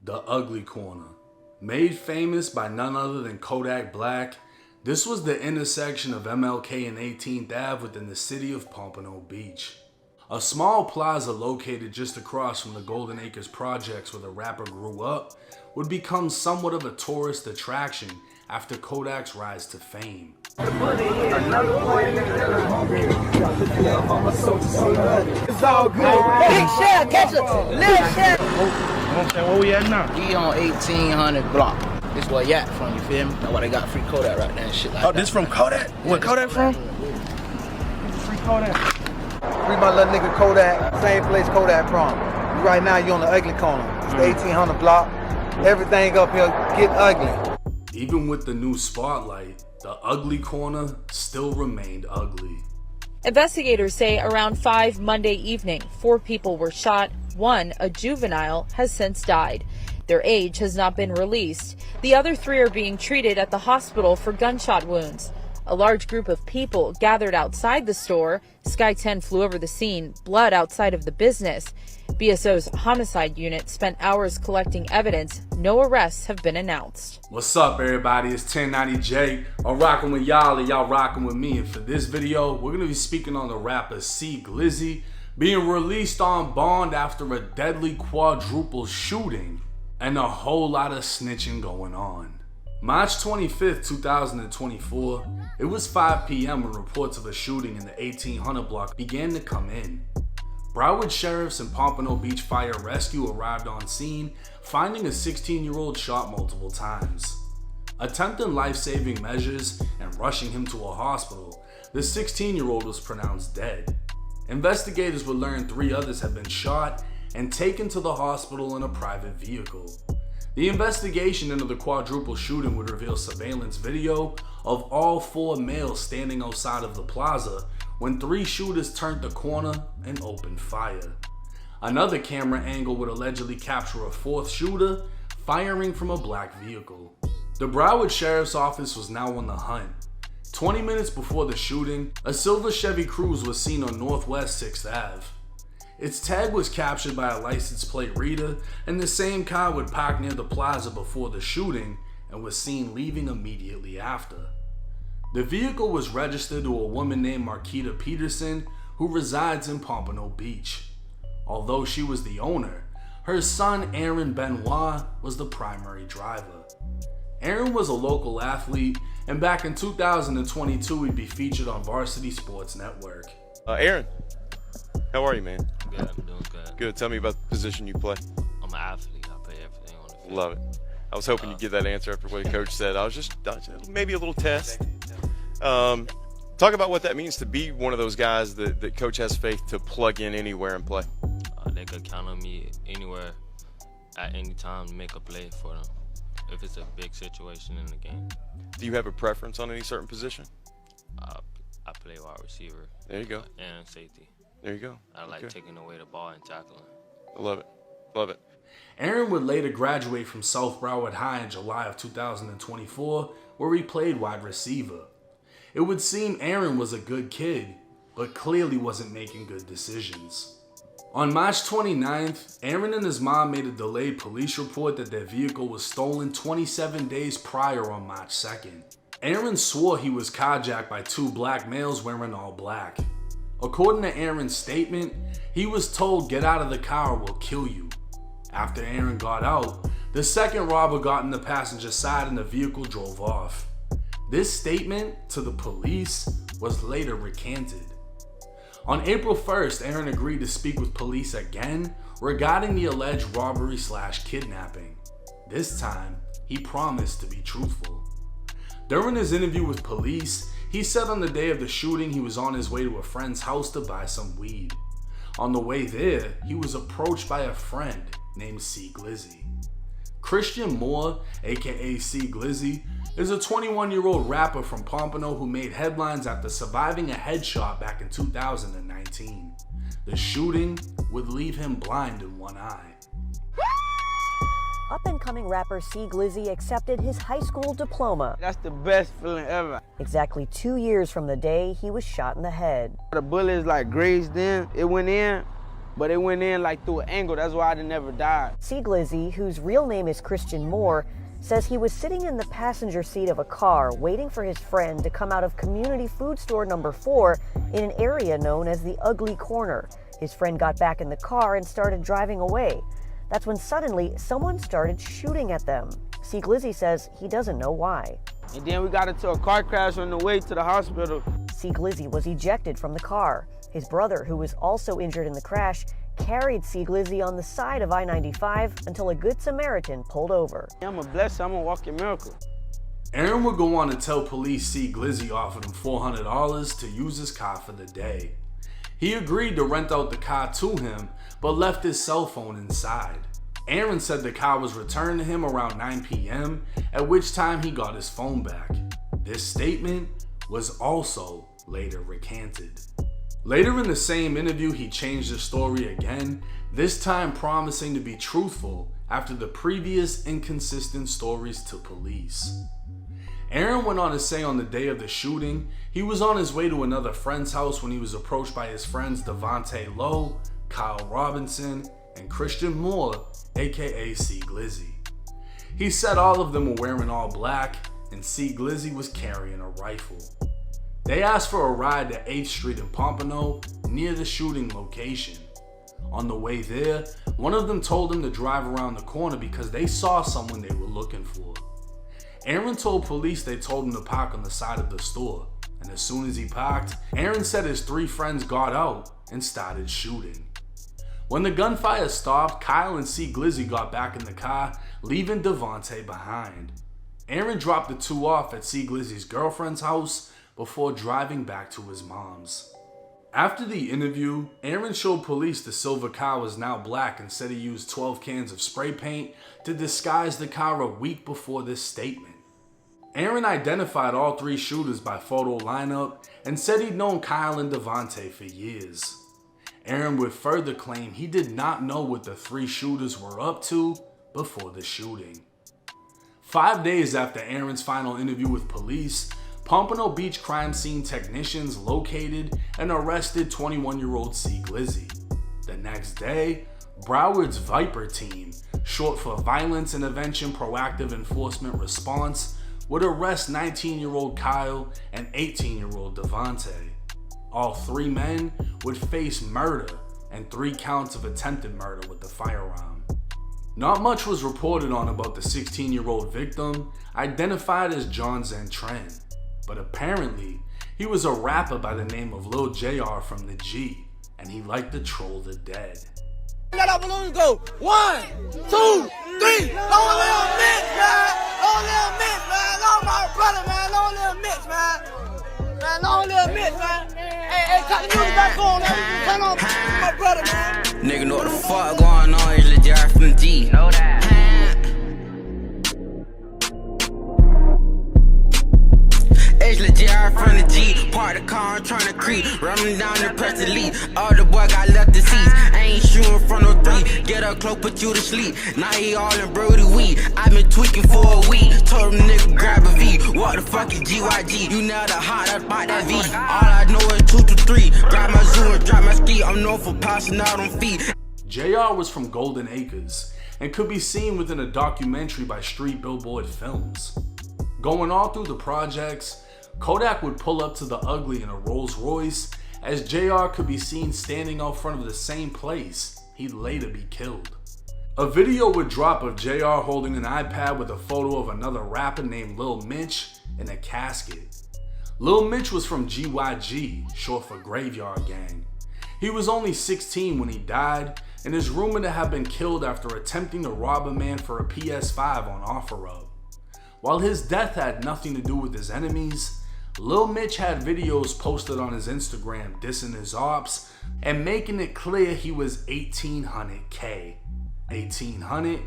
The Ugly Corner. Made famous by none other than Kodak Black, this was the intersection of MLK and 18th Ave within the city of Pompano Beach. A small plaza located just across from the Golden Acres projects where the rapper grew up would become somewhat of a tourist attraction after Kodak's rise to fame. It's all good. Big shell, catch a little shell. Where we at now? We on 1800 block. This where Yak from, you feel me? That's why they got free Kodak right there and shit like that. Oh, this from Kodak? Where Kodak from? Free Kodak. Free my little nigga Kodak. Same place Kodak from. Right now you on the Ugly Corner. It's the 1800 block. Everything up here get ugly. Even with the new spotlight, the Ugly Corner still remained ugly. Investigators say around 5 Monday evening, 4 people were shot. 1, a juvenile, has since died. Their age has not been released. The other 3 are being treated at the hospital for gunshot wounds. A large group of people gathered outside the store. Sky 10 flew over the scene, blood outside of the business. BSO's homicide unit spent hours collecting evidence. No arrests have been announced. What's up, everybody? It's 1090J. I'm rocking with y'all and y'all rocking with me. And for this video, we're going to be speaking on the rapper C-Glizzy being released on bond after a deadly quadruple shooting and a whole lot of snitching going on. March 25th, 2024, it was 5 p.m. when reports of a shooting in the 1800 block began to come in. Broward sheriffs and Pompano Beach Fire Rescue arrived on scene, finding a 16-year-old shot multiple times. Attempting life-saving measures and rushing him to a hospital, the 16-year-old was pronounced dead. Investigators would learn 3 others had been shot and taken to the hospital in a private vehicle. The investigation into the quadruple shooting would reveal surveillance video of all 4 males standing outside of the plaza when 3 shooters turned the corner and opened fire. Another camera angle would allegedly capture a 4th shooter firing from a black vehicle. The Broward Sheriff's Office was now on the hunt. 20 minutes before the shooting, a silver Chevy Cruze was seen on Northwest 6th Ave. Its tag was captured by a license plate reader, and the same car would park near the plaza before the shooting and was seen leaving immediately after. The vehicle was registered to a woman named Marquita Peterson who resides in Pompano Beach. Although she was the owner, her son Aaron Benoit was the primary driver. Aaron was a local athlete, and back in 2022 he'd be featured on Varsity Sports Network. Aaron, how are you, man? Good, I'm doing good. Good. Tell me about the position you play. I'm an athlete. I play everything on the field. Love it. I was hoping you'd get that answer after what the coach said. I was just maybe a little test. Talk about what that means to be one of those guys that coach has faith to plug in anywhere and play. They could count on me anywhere at any time to make a play for them if it's a big situation in the game. Do you have a preference on any certain position? I play wide receiver. There you go. And safety. There you go. I like taking away the ball and tackling. I love it. Love it. Aaron would later graduate from South Broward High in July of 2024, where he played wide receiver. It would seem Aaron was a good kid, but clearly wasn't making good decisions. On March 29th, Aaron and his mom made a delayed police report that their vehicle was stolen 27 days prior on March 2nd. Aaron swore he was carjacked by 2 black males wearing all black. According to Aaron's statement, he was told, "Get out of the car or we'll kill you." After Aaron got out, the second robber got in the passenger side and the vehicle drove off. This statement to the police was later recanted. On April 1st, Aaron agreed to speak with police again regarding the alleged robbery/kidnapping. This time, he promised to be truthful. During his interview with police, he said on the day of the shooting he was on his way to a friend's house to buy some weed. On the way there, he was approached by a friend named C-Glizzy. Christian Moore, aka C-Glizzy, is a 21-year-old rapper from Pompano who made headlines after surviving a headshot back in 2019. The shooting would leave him blind in one eye. Up-and-coming rapper C-Glizzy accepted his high school diploma. That's the best feeling ever. Exactly 2 years from the day he was shot in the head. The bullet is like grazed in, it went in, but it went in like through an angle. That's why I never died. C-Glizzy, whose real name is Christian Moore, says he was sitting in the passenger seat of a car waiting for his friend to come out of community food store number 4 in an area known as the Ugly Corner. His friend got back in the car and started driving away. That's when suddenly someone started shooting at them. C-Glizzy says he doesn't know why. And then we got into a car crash on the way to the hospital. C-Glizzy was ejected from the car. His brother, who was also injured in the crash, carried C-Glizzy on the side of I-95 until a good Samaritan pulled over. I'm a blessing, I'm a walking miracle. Aaron would go on to tell police C-Glizzy offered him $400 to use his car for the day. He agreed to rent out the car to him, but left his cell phone inside. Aaron said the car was returned to him around 9 p.m., at which time he got his phone back. This statement was also later recanted. Later in the same interview, he changed the story again, this time promising to be truthful after the previous inconsistent stories to police. Aaron went on to say on the day of the shooting, he was on his way to another friend's house when he was approached by his friends Devontae Lowe, Kyle Robinson, and Christian Moore, aka C-Glizzy. He said all of them were wearing all black and C-Glizzy was carrying a rifle. They asked for a ride to 8th Street in Pompano, near the shooting location. On the way there, one of them told him to drive around the corner because they saw someone they were looking for. Aaron told police they told him to park on the side of the store, and as soon as he parked, Aaron said his 3 friends got out and started shooting. When the gunfire stopped, Kyle and C-Glizzy got back in the car, leaving Devontae behind. Aaron dropped the 2 off at C-Glizzy's girlfriend's house before driving back to his mom's. After the interview, Aaron showed police the silver car was now black and said he used 12 cans of spray paint to disguise the car a week before this statement. Aaron identified all 3 shooters by photo lineup and said he'd known Kyle and Devontae for years. Aaron would further claim he did not know what the 3 shooters were up to before the shooting. 5 days after Aaron's final interview with police, Pompano Beach crime scene technicians located and arrested 21-year-old C-Glizzy. The next day, Broward's Viper team, short for Violence Intervention Proactive Enforcement Response, would arrest 19-year-old Kyle and 18-year-old Devontae. All 3 men would face murder and 3 counts of attempted murder with the firearm. Not much was reported on about the 16-year-old victim, identified as John Zentren. But apparently, he was a rapper by the name of Lil JR from the G, and he liked to troll the dead. Let our balloons go. 1, 2, 3. Long little Mitch, man. Long little Mitch, man. Long my brother, man. Long little Mitch, man. Man, long little Mitch, man. Hey, cut the music back on, man. Turn on my brother, man. Nigga know what the fuck going on. It's Lil JR from the G. Know that. JR from the G, park the car, I'm tryna creep, running down and press delete. All the boy got left the seats, I ain't shooting from no 3. Get up close, put you to sleep. Now he all in Brody weed. I been tweaking for a week. Told him nigga grab a V. What the fuck is GYG? You nailed the hot up by that V. All I know is 2 to 3. Grab my zoo and drop my ski. I'm known for passing out on feet. JR was from Golden Acres and could be seen within a documentary by Street Billboard Films. Going all through the projects, Kodak would pull up to the Ugly in a Rolls Royce, as JR could be seen standing out front of the same place he'd later be killed. A video would drop of JR holding an iPad with a photo of another rapper named Lil Mitch in a casket. Lil Mitch was from GYG, short for Graveyard Gang. He was only 16 when he died and is rumored to have been killed after attempting to rob a man for a PS5 on OfferUp. While his death had nothing to do with his enemies, Lil Mitch had videos posted on his Instagram dissing his ops and making it clear he was 1800K. 1800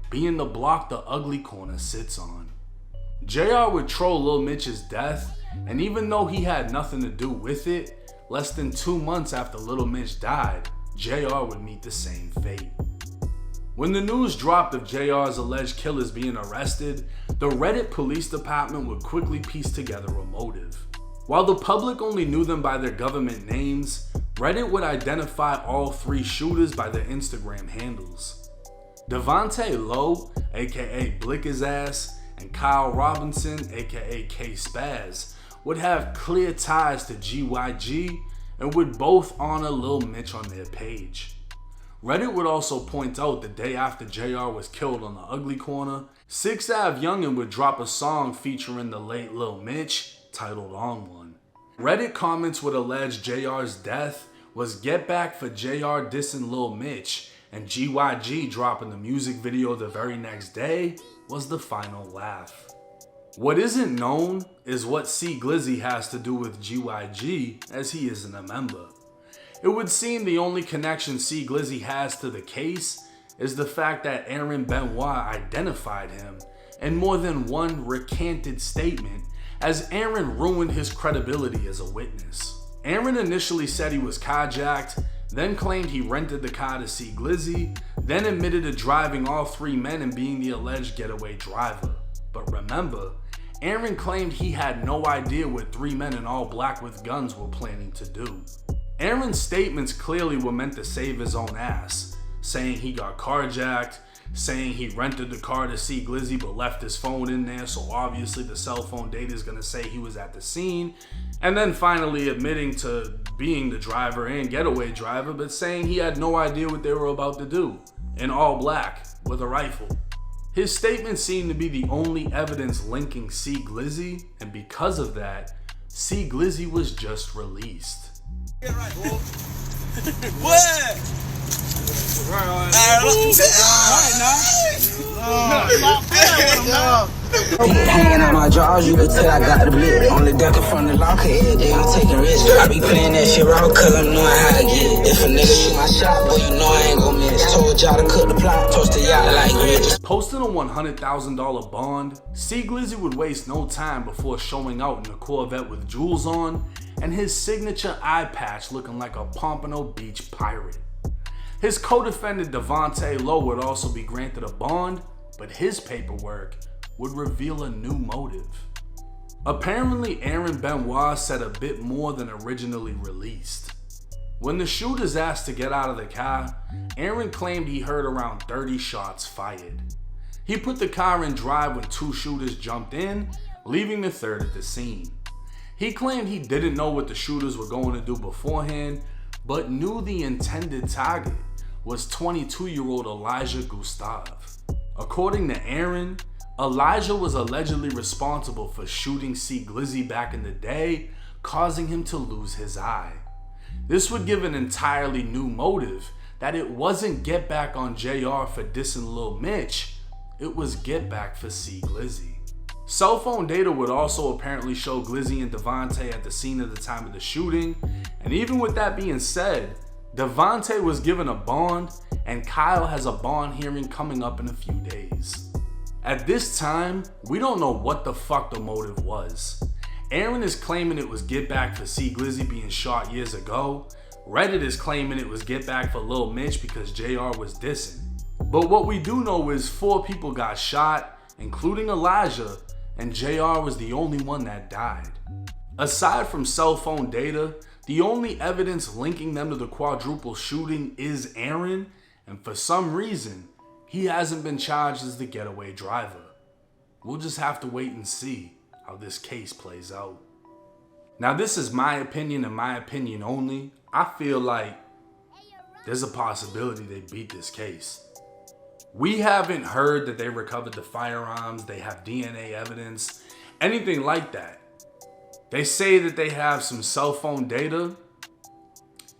being the block the Ugly Corner sits on. JR would troll Lil Mitch's death, and even though he had nothing to do with it, less than 2 months after Lil Mitch died, JR would meet the same fate. When the news dropped of JR's alleged killers being arrested, the Reddit police department would quickly piece together a motive. While the public only knew them by their government names, Reddit would identify all 3 shooters by their Instagram handles. Devontae Lowe, aka Blick His Ass, and Kyle Robinson, aka K-Spaz, would have clear ties to GYG and would both honor Lil Mitch on their page. Reddit would also point out the day after JR was killed on the Ugly Corner, 6 Ave Youngin would drop a song featuring the late Lil Mitch titled On One. Reddit comments would allege JR's death was get back for JR dissing Lil Mitch, and GYG dropping the music video the very next day was the final laugh. What isn't known is what C-Glizzy has to do with GYG, as he isn't a member. It would seem the only connection C-Glizzy has to the case is the fact that Aaron Benoit identified him in more than one recanted statement, as Aaron ruined his credibility as a witness. Aaron initially said he was carjacked, then claimed he rented the car to C-Glizzy, then admitted to driving all 3 men and being the alleged getaway driver. But remember, Aaron claimed he had no idea what 3 men in all black with guns were planning to do. Aaron's statements clearly were meant to save his own ass, saying he got carjacked, saying he rented the car to C-Glizzy but left his phone in there, so obviously the cell phone data is going to say he was at the scene, and then finally admitting to being the driver and getaway driver, but saying he had no idea what they were about to do, in all black, with a rifle. His statement seemed to be the only evidence linking C-Glizzy, and because of that, C-Glizzy was just released. What? Hanging out my drawers, you can tell I got the blick. Only ducking from the locker, every day I'm taking risks. I be playing that shit raw, cause I'm knowing how to get. If a nigga shoot my shot, boy, you know I ain't gon' miss. Told y'all to cook the plot, toast the yacht like grits. Posting a $100,000 bond, C-Glizzy would waste no time before showing out in a Corvette with jewels on, and his signature eye patch looking like a Pompano Beach pirate. His co-defendant Devontae Lowe would also be granted a bond, but his paperwork would reveal a new motive. Apparently, Aaron Benoit said a bit more than originally released. When the shooters asked to get out of the car, Aaron claimed he heard around 30 shots fired. He put the car in drive when 2 shooters jumped in, leaving the 3rd at the scene. He claimed he didn't know what the shooters were going to do beforehand, but knew the intended target was 22-year-old Elijah Gustave. According to Aaron, Elijah was allegedly responsible for shooting C-Glizzy back in the day, causing him to lose his eye. This would give an entirely new motive, that it wasn't get back on JR for dissing Lil Mitch, it was get back for C-Glizzy. Cell phone data would also apparently show Glizzy and Devontae at the scene at the time of the shooting, and even with that being said, Devontae was given a bond, and Kyle has a bond hearing coming up in a few days. At this time, we don't know what the fuck the motive was. Aaron is claiming it was get back for C-Glizzy being shot years ago. Reddit is claiming it was get back for Lil Mitch because JR was dissing. But what we do know is 4 people got shot, including Elijah, and JR was the only one that died. Aside from cell phone data, the only evidence linking them to the quadruple shooting is Aaron, and for some reason, he hasn't been charged as the getaway driver. We'll just have to wait and see how this case plays out. Now, this is my opinion and my opinion only. I feel like there's a possibility they beat this case. We haven't heard that they recovered the firearms, they have DNA evidence, anything like that. They say that they have some cell phone data.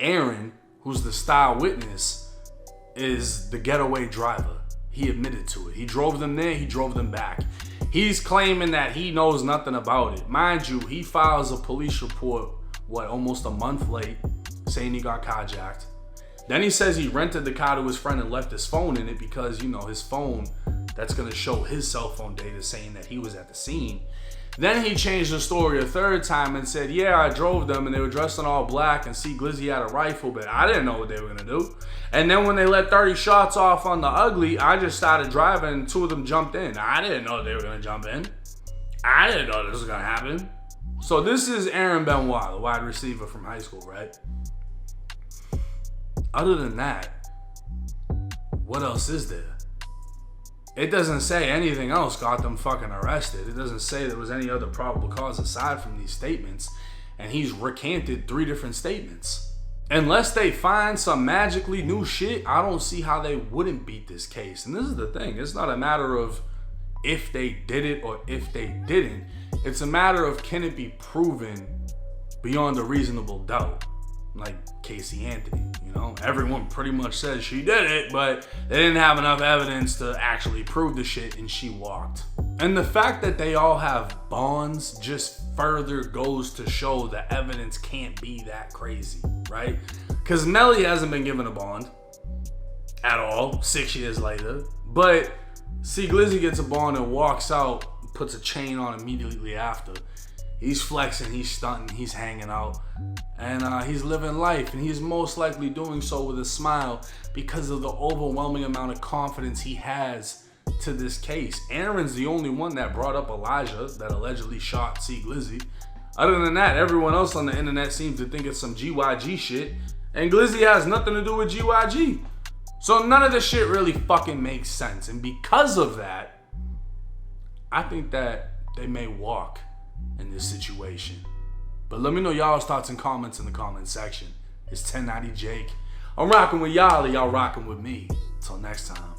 Aaron, who's the star witness, is the getaway driver. He admitted to it. He drove them there, he drove them back. He's claiming that he knows nothing about it. Mind you, he files a police report, almost a month late, saying he got carjacked. Then he says he rented the car to his friend and left his phone in it because, his phone, that's gonna show his cell phone data saying that he was at the scene. Then he changed the story a 3rd time and said, yeah, I drove them and they were dressed in all black and C-Glizzy had a rifle, but I didn't know what they were gonna do. And then when they let 30 shots off on the Ugly, I just started driving and 2 of them jumped in. I didn't know they were gonna jump in. I didn't know this was gonna happen. So this is Aaron Benoit, the wide receiver from high school, right? other than that, what else is there? It doesn't say anything else got them fucking arrested. It doesn't say there was any other probable cause aside from these statements. And he's recanted 3 different statements. Unless they find some magically new shit, I don't see how they wouldn't beat this case. And this is the thing. It's not a matter of if they did it or if they didn't. It's a matter of can it be proven beyond a reasonable doubt. Like Casey Anthony, you know? Everyone pretty much says she did it, but they didn't have enough evidence to actually prove the shit, and she walked. And the fact that they all have bonds just further goes to show the evidence can't be that crazy, right? Because Melly hasn't been given a bond at all 6 years later, but C-Glizzy gets a bond and walks out, puts a chain on immediately after. He's flexing, he's stunting, he's hanging out, and he's living life, and he's most likely doing so with a smile because of the overwhelming amount of confidence he has to this case. Aaron's the only one that brought up Elijah that allegedly shot C-Glizzy. Other than that, everyone else on the internet seems to think it's some GYG shit, and Glizzy has nothing to do with GYG. So none of this shit really fucking makes sense, and because of that, I think that they may walk in this situation. But let me know y'all's thoughts and comments in the comment section. It's 1090 Jake. I'm rocking with y'all, and y'all rocking with me. Till next time.